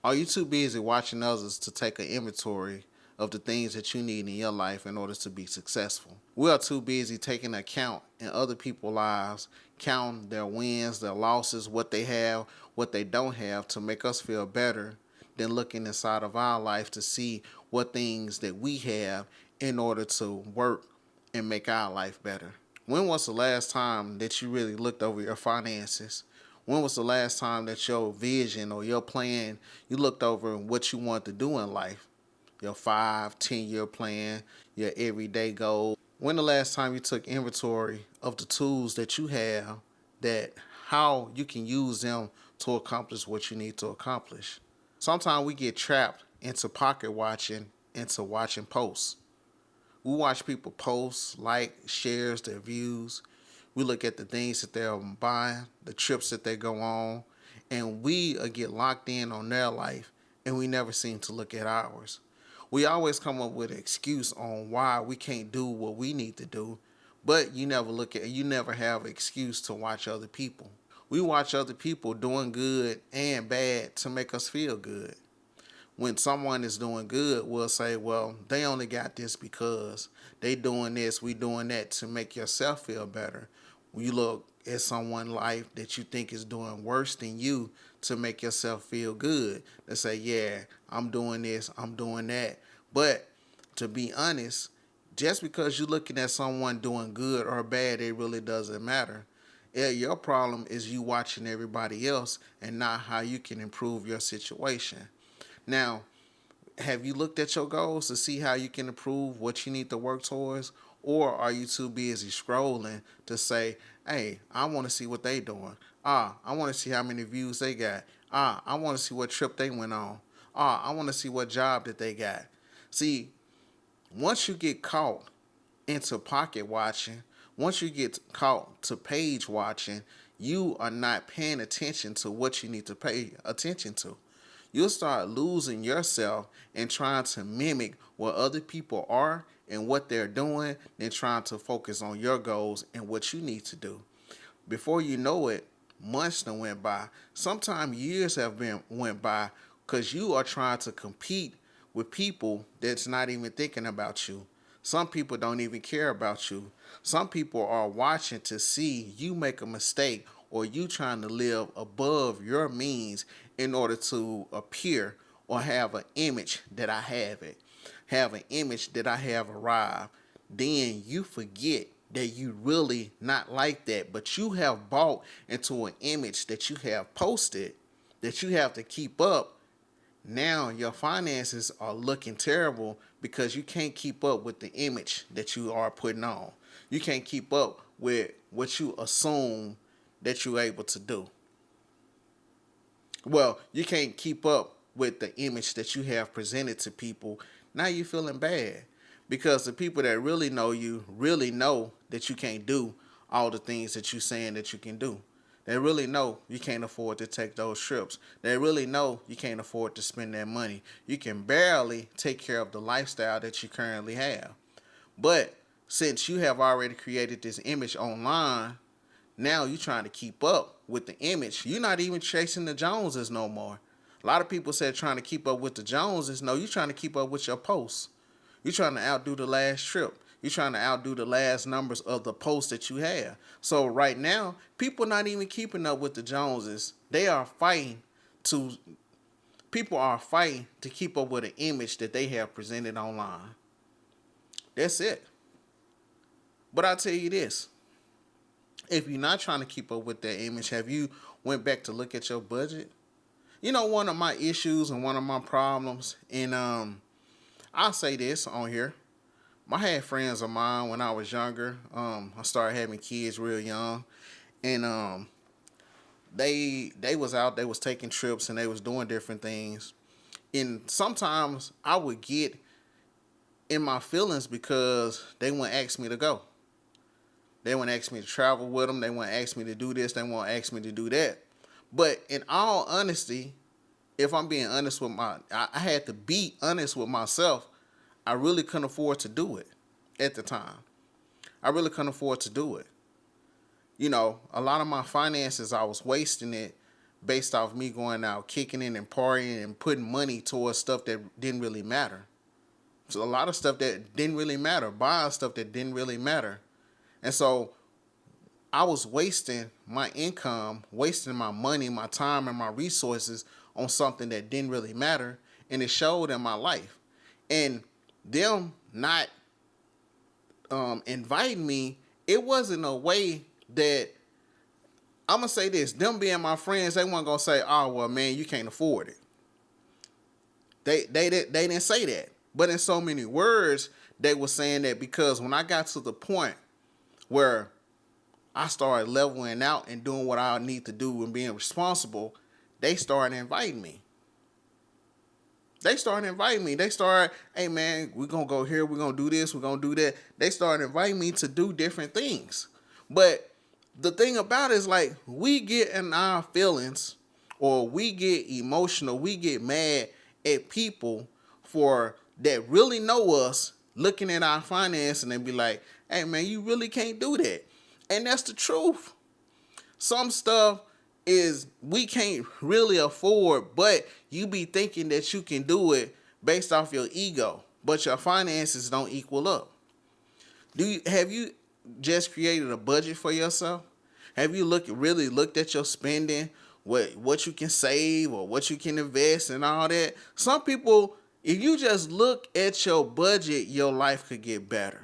Are you too busy watching others to take an inventory of the things that you need in your life in order to be successful? We are too busy taking account in other people's lives, counting their wins, their losses, what they have, what they don't have to make us feel better than looking inside of our life to see what things that we have in order to work and make our life better. When was the last time that you really looked over your finances? When was the last time that your vision or your plan, you looked over what you want to do in life? Your 5, 10 year plan, your everyday goal. When the last time you took inventory of the tools that you have, that how you can use them to accomplish what you need to accomplish? Sometimes we get trapped into pocket watching, into watching posts. We watch people post, like, shares, their views. We look at the things that they're buying, the trips that they go on, and we get locked in on their life, and we never seem to look at ours. We always come up with an excuse on why we can't do what we need to do, but you never have an excuse to watch other people. We watch other people doing good and bad to make us feel good. When someone is doing good, we'll say, well, they only got this because they doing this, we doing that to make yourself feel better. When you look at someone's life that you think is doing worse than you to make yourself feel good, to say, yeah, I'm doing this, I'm doing that. But to be honest, just because you're looking at someone doing good or bad, it really doesn't matter. Yeah, your problem is you watching everybody else and not how you can improve your situation. Now, have you looked at your goals to see how you can improve what you need to work towards? Or are you too busy scrolling to say, hey, I want to see what they doing. I want to see how many views they got. I want to see what trip they went on. I want to see what job that they got. See, once you get caught into pocket watching, once you get caught to page watching, you are not paying attention to what you need to pay attention to. You'll start losing yourself and trying to mimic what other people are and what they're doing, and trying to focus on your goals and what you need to do. Before you know it, months done went by. Sometimes years have been went by because you are trying to compete with people that's not even thinking about you. Some people don't even care about you. Some people are watching to see you make a mistake or you trying to live above your means in order to appear or have an image that I have it, have an image that I have arrived. Then you forget that you really not like that, but you have bought into an image that you have posted that you have to keep up. Now your finances are looking terrible because you can't keep up with the image that you are putting on. You can't keep up with what you assume that you're able to do. Well, you can't keep up with the image that you have presented to people. Now you're feeling bad because the people that really know you really know that you can't do all the things that you're saying that you can do. They really know you can't afford to take those trips. They really know you can't afford to spend that money. You can barely take care of the lifestyle that you currently have. But since you have already created this image online, now you're trying to keep up with the image. You're not even chasing the Joneses no more. A lot of people said trying to keep up with the Joneses. No, you're trying to keep up with your posts. You're trying to outdo the last trip. You're trying to outdo the last numbers of the posts that you have. So right now, people not even keeping up with the Joneses. They are fighting to people are fighting to keep up with an image that they have presented online. That's it. But I'll tell you this. If you're not trying to keep up with that image, have you went back to look at your budget? You know, one of my issues and one of my problems, and I'll say this on here. I had friends of mine when I was younger. I started having kids real young, and they was out, they was taking trips, and they was doing different things. And sometimes I would get in my feelings because they wouldn't ask me to go. They wouldn't ask me to travel with them. They wouldn't ask me to do this. They won't ask me to do that. But in all honesty, if I'm being honest with I had to be honest with myself. I really couldn't afford to do it at the time. I really couldn't afford to do it. You know, a lot of my finances, I was wasting it based off me going out, kicking in and partying and putting money towards stuff that didn't really matter. So a lot of stuff that didn't really matter, buying stuff that didn't really matter. And so I was wasting my income, wasting my money, my time, and my resources on something that didn't really matter. And it showed in my life. And them not inviting me, it wasn't a way that, I'm going to say this, them being my friends, they weren't going to say, oh, well, man, you can't afford it. They didn't say that. But in so many words, they were saying that, because when I got to the point where I started leveling out and doing what I need to do and being responsible, they started inviting me. They started, hey man, we're going to go here, we're going to do this, we're going to do that. They started inviting me to do different things. But the thing about it is, like, we get in our feelings, or we get emotional, we get mad at people for that really know us, looking at our finances and be like, hey man, you really can't do that. And that's the truth. Some stuff is we can't really afford, but you be thinking that you can do it based off your ego, but your finances don't equal up. Have you just created a budget for yourself? Have you really looked at your spending, what you can save or what you can invest and all that? Some people, if you just look at your budget, your life could get better.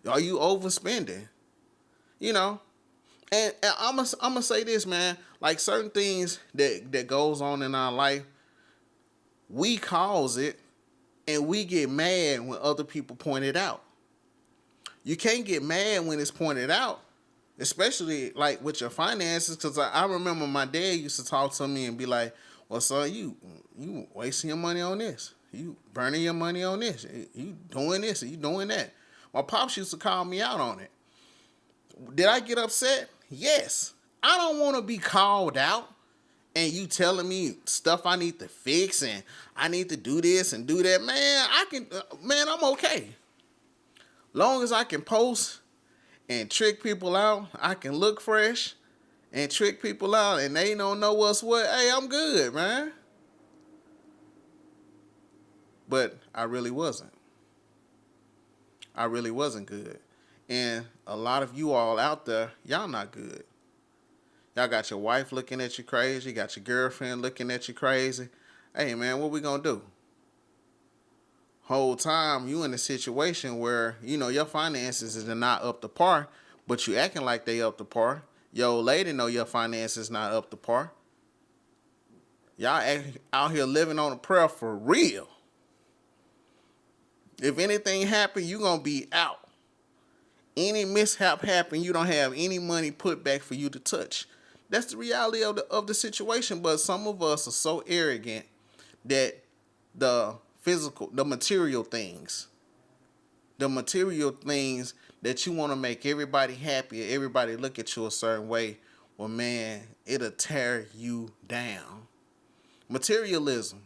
Are you overspending? You know, and I'm gonna say this, man. Like, certain things that goes on in our life, we cause it, and we get mad when other people point it out. You can't get mad when it's pointed out, especially like with your finances. Because I remember my dad used to talk to me and be like, "Well, son, you wasting your money on this. You burning your money on this. You doing this. You doing that." My pops used to call me out on it. Did I get upset? Yes. I don't want to be called out and you telling me stuff I need to fix and I need to do this and do that. Man, I'm okay. Long as I can post and trick people out, I can look fresh and trick people out and they don't know what's what. Hey, I'm good, man. But I really wasn't. I really wasn't good. And a lot of you all out there, y'all not good. Y'all got your wife looking at you crazy. You got your girlfriend looking at you crazy. Hey, man, what we gonna do? Whole time you in a situation where, your finances is not up to par, but you acting like they up to par. Your old lady know your finances not up to par. Y'all out here living on a prayer for real. If anything happen, you gonna be out. Any mishap happen, you don't have any money put back for you to touch. That's the reality of the situation. But some of us are so arrogant that the material things that you want to make everybody happy, everybody look at you a certain way, well, man, it'll tear you down. Materialism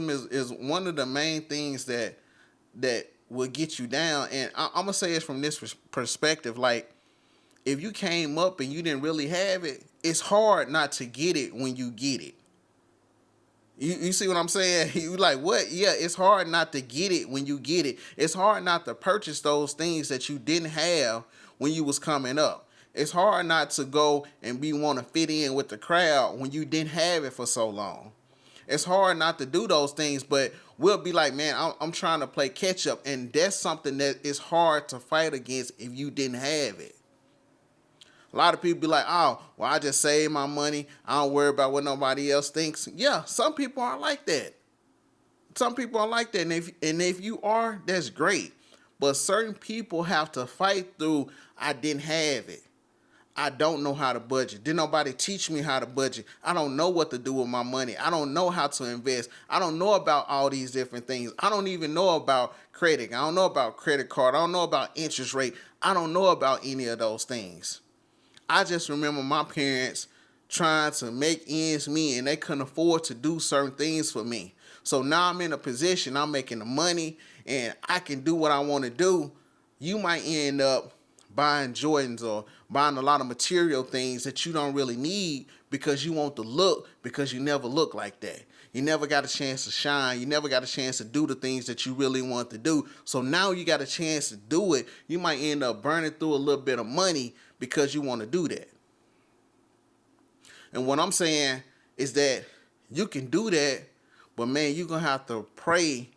is one of the main things that will get you down. And I'm going to say it from this perspective. Like, if you came up and you didn't really have it, it's hard not to get it when you get it. You see what I'm saying? You like, what? Yeah, it's hard not to get it when you get it. It's hard not to purchase those things that you didn't have when you was coming up. It's hard not to go and want to fit in with the crowd when you didn't have it for so long. It's hard not to do those things, but we'll be like, man, I'm trying to play catch up. And that's something that is hard to fight against if you didn't have it. A lot of people be like, oh, well, I just save my money. I don't worry about what nobody else thinks. Yeah, some people are like that. And if you are, that's great. But certain people have to fight through, I didn't have it. I don't know how to budget. Didn't nobody teach me how to budget. I don't know what to do with my money. I don't know how to invest. I don't know about all these different things. I don't even know about credit. I don't know about credit card. I don't know about interest rate. I don't know about any of those things. I just remember my parents trying to make ends meet and they couldn't afford to do certain things for me. So now I'm in a position, I'm making the money and I can do what I want to do. You might end up buying Jordans or buying a lot of material things that you don't really need because you want to look, because you never look like that. You never got a chance to shine. You never got a chance to do the things that you really want to do. So now you got a chance to do it. You might end up burning through a little bit of money because you want to do that. And what I'm saying is that you can do that, but man, you're going to have to pray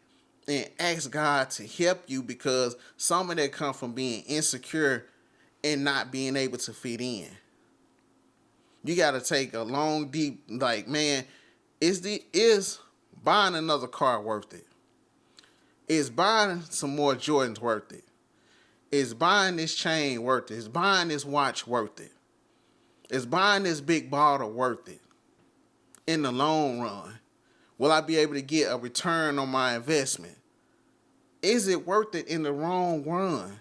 and ask God to help you, because some of that comes from being insecure and not being able to fit in. You got to take a long, deep, like, man, is buying another car worth it? Is buying some more Jordans worth it? Is buying this chain worth it? Is buying this watch worth it? Is buying this big bottle worth it in the long run? Will I be able to get a return on my investment? Is it worth it in the long run?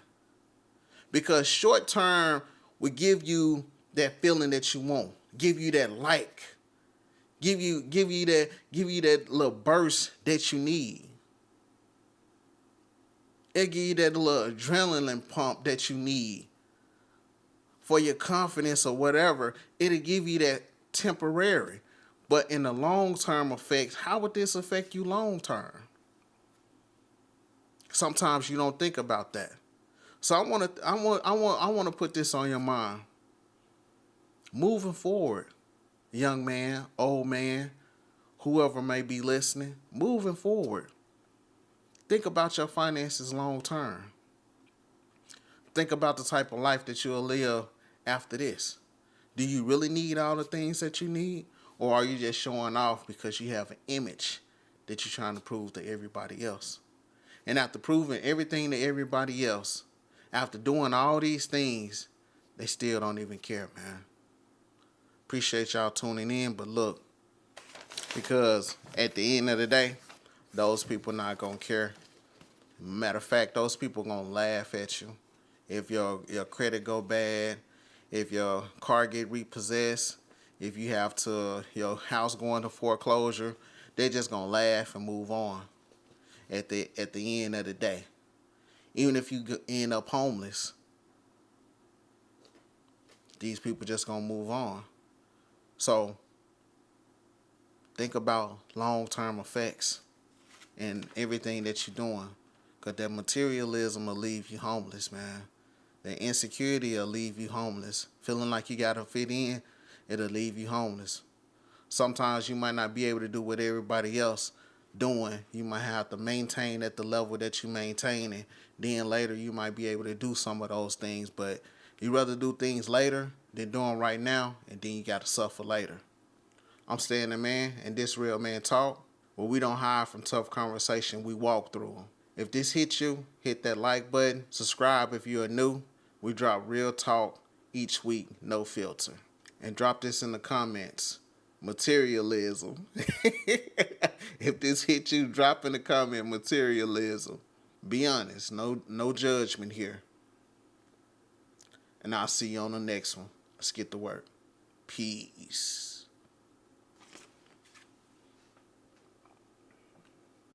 Because short term will give you that feeling that you want, give you that like, give you that little burst that you need. It'll give you that little adrenaline pump that you need for your confidence or whatever. It'll give you that temporary. But in the long-term effects, how would this affect you long-term? Sometimes you don't think about that. So I want to put this on your mind. Moving forward, young man, old man, whoever may be listening, moving forward, think about your finances long-term. Think about the type of life that you'll live after this. Do you really need all the things that you need? Or are you just showing off because you have an image that you're trying to prove to everybody else? And after proving everything to everybody else, after doing all these things, they still don't even care, man. Appreciate y'all tuning in, but look, because at the end of the day, those people not going to care. Matter of fact, those people going to laugh at you. If your credit go bad, if your car get repossessed, if you have your house go into foreclosure, they're just going to laugh and move on at the end of the day. Even if you end up homeless, these people just going to move on. So think about long-term effects and everything that you're doing, because that materialism will leave you homeless, man. The insecurity will leave you homeless. Feeling like you got to fit in, it'll leave you homeless. Sometimes you might not be able to do what everybody else doing. You might have to maintain at the level that you maintaining. Then later you might be able to do some of those things, but you rather do things later than doing right now, and then you got to suffer later. I'm Stan the Man, and this Real Man Talk, where we don't hide from tough conversation, we walk through them. If this hit you, hit that like button. Subscribe if you're new. We drop real talk each week, no filter. And drop this in the comments. Materialism. If this hit you, drop in the comment materialism. Be honest. No judgment here. And I'll see you on the next one. Let's get to work. Peace.